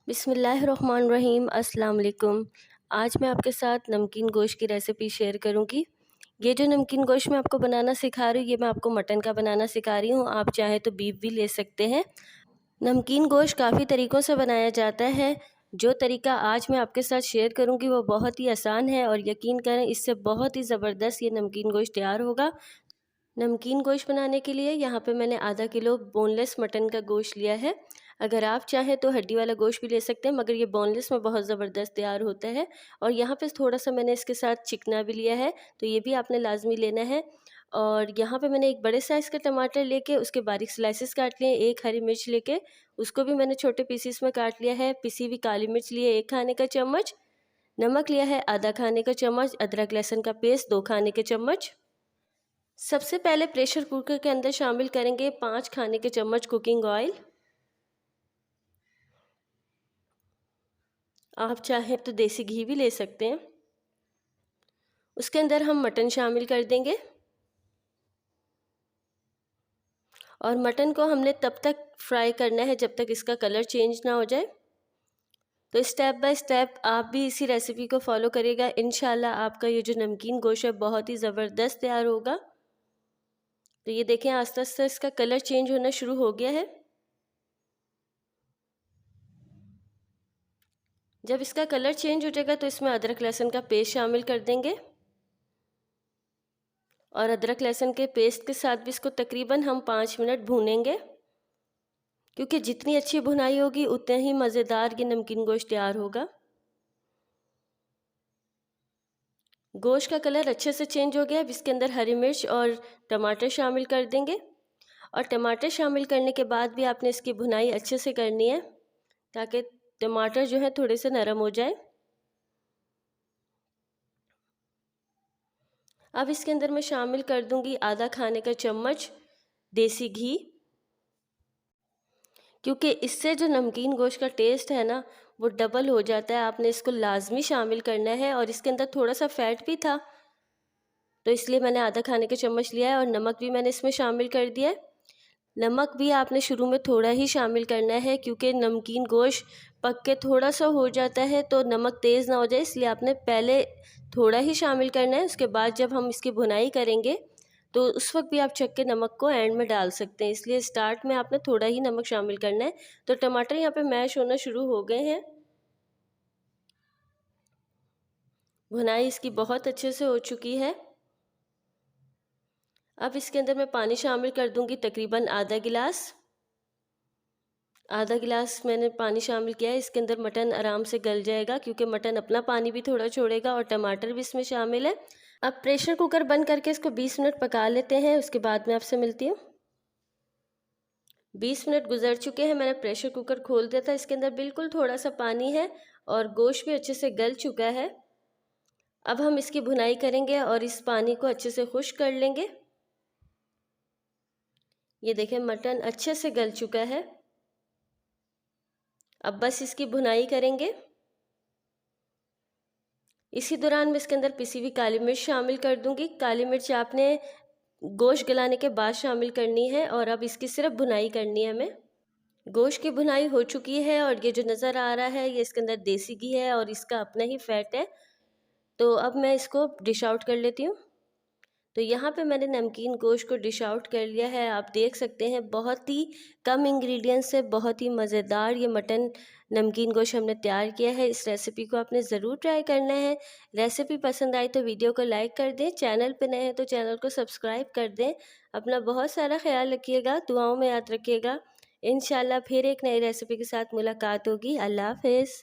बिस्मिल्लाहिर्रहमानिर्रहीम। अस्सलाम वालेकुम। आज मैं आपके साथ नमकीन गोश्त की रेसिपी शेयर करूंगी। ये जो नमकीन गोश्त मैं आपको बनाना सिखा रही हूँ, ये मैं आपको मटन का बनाना सिखा रही हूँ। आप चाहे तो बीफ भी ले सकते हैं। नमकीन गोश्त काफ़ी तरीक़ों से बनाया जाता है। जो तरीका आज मैं आपके साथ शेयर करूंगी वो बहुत ही आसान है और यकीन करें इससे बहुत ही ज़बरदस्त ये नमकीन गोश्त तैयार होगा। नमकीन गोश्त बनाने के लिए यहाँ पे मैंने आधा किलो बोनलेस मटन का गोश्त लिया है। अगर आप चाहें तो हड्डी वाला गोश्त भी ले सकते हैं, मगर ये बोनलेस में बहुत ज़बरदस्त तैयार होता है। और यहाँ पे थोड़ा सा मैंने इसके साथ चिकना भी लिया है, तो ये भी आपने लाजमी लेना है। और यहाँ पे मैंने एक बड़े साइज़ का टमाटर लेके उसके बारीक स्लाइसेस काट लिए। एक हरी मिर्च लेके उसको भी मैंने छोटे पीसीस में काट लिया है। पिसी हुई काली मिर्च लिए 1 खाने का चम्मच, नमक लिया है आधा खाने का चम्मच, अदरक लहसुन का पेस्ट 2 खाने के चम्मच। सबसे पहले प्रेशर कुकर के अंदर शामिल करेंगे 5 खाने के चम्मच कुकिंग ऑयल। आप चाहें तो देसी घी भी ले सकते हैं। उसके अंदर हम मटन शामिल कर देंगे और मटन को हमने तब तक फ्राई करना है जब तक इसका कलर चेंज ना हो जाए। तो स्टेप बाय स्टेप आप भी इसी रेसिपी को फॉलो करिएगा। इंशाल्लाह आपका ये जो नमकीन गोश्त है बहुत ही ज़बरदस्त तैयार होगा। तो ये देखें आस्ते आस्ते इसका कलर चेंज होना शुरू हो गया है। जब इसका कलर चेंज हो जाएगा तो इसमें अदरक लहसुन का पेस्ट शामिल कर देंगे और अदरक लहसुन के पेस्ट के साथ भी इसको तकरीबन हम 5 मिनट भूनेंगे, क्योंकि जितनी अच्छी भुनाई होगी उतना ही मज़ेदार ये नमकीन गोश्त तैयार होगा। गोश्त का कलर अच्छे से चेंज हो गया। अब इसके अंदर हरी मिर्च और टमाटर शामिल कर देंगे और टमाटर शामिल करने के बाद भी आपने इसकी भुनाई अच्छे से करनी है ताकि टमाटर जो है थोड़े से नरम हो जाए। अब इसके अंदर मैं शामिल कर दूंगी आधा खाने का चम्मच देसी घी, क्योंकि इससे जो नमकीन गोश्त का टेस्ट है ना वो डबल हो जाता है। आपने इसको लाजमी शामिल करना है और इसके अंदर थोड़ा सा फैट भी था तो इसलिए मैंने आधा खाने का चम्मच लिया है। और नमक भी मैंने इसमें शामिल कर दिया है। नमक भी आपने शुरू में थोड़ा ही शामिल करना है, क्योंकि नमकीन गोश्त पक के थोड़ा सा हो जाता है तो नमक तेज़ ना हो जाए, इसलिए आपने पहले थोड़ा ही शामिल करना है। उसके बाद जब हम इसकी भुनाई करेंगे तो उस वक्त भी आप चख के नमक को एंड में डाल सकते हैं, इसलिए स्टार्ट में आपने थोड़ा ही नमक शामिल करना है। तो टमाटर यहाँ पे मैश होना शुरू हो गए हैं। भुनाई इसकी बहुत अच्छे से हो चुकी है। अब इसके अंदर मैं पानी शामिल कर दूंगी तकरीबन आधा गिलास। आधा गिलास मैंने पानी शामिल किया है। इसके अंदर मटन आराम से गल जाएगा, क्योंकि मटन अपना पानी भी थोड़ा छोड़ेगा और टमाटर भी इसमें शामिल है। अब प्रेशर कुकर बंद करके इसको 20 मिनट पका लेते हैं। उसके बाद मैं आपसे मिलती हूँ। 20 मिनट गुजर चुके हैं। मैंने प्रेशर कुकर खोल दिया था। इसके अंदर बिल्कुल थोड़ा सा पानी है और गोश्त भी अच्छे से गल चुका है। अब हम इसकी भुनाई करेंगे और इस पानी को अच्छे से खुश्क कर लेंगे। ये देखें मटन अच्छे से गल चुका है। अब बस इसकी भुनाई करेंगे। इसी दौरान मैं इसके अंदर पिसी हुई काली मिर्च शामिल कर दूंगी। काली मिर्च आपने गोश्त गलाने के बाद शामिल करनी है और अब इसकी सिर्फ भुनाई करनी है हमें। गोश्त की भुनाई हो चुकी है और ये जो नज़र आ रहा है ये इसके अंदर देसी घी है और इसका अपना ही फैट है। तो अब मैं इसको डिश आउट कर लेती हूँ। तो यहाँ पे मैंने नमकीन गोश्त को डिश आउट कर लिया है। आप देख सकते हैं बहुत ही कम इंग्रेडिएंट्स से बहुत ही मज़ेदार ये मटन नमकीन गोश्त हमने तैयार किया है। इस रेसिपी को आपने ज़रूर ट्राई करना है। रेसिपी पसंद आई तो वीडियो को लाइक कर दें। चैनल पे नए हैं तो चैनल को सब्सक्राइब कर दें। अपना बहुत सारा ख्याल रखिएगा, दुआओं में याद रखिएगा। इंशाल्लाह फिर एक नई रेसिपी के साथ मुलाकात होगी। अल्लाह हाफ़िज़।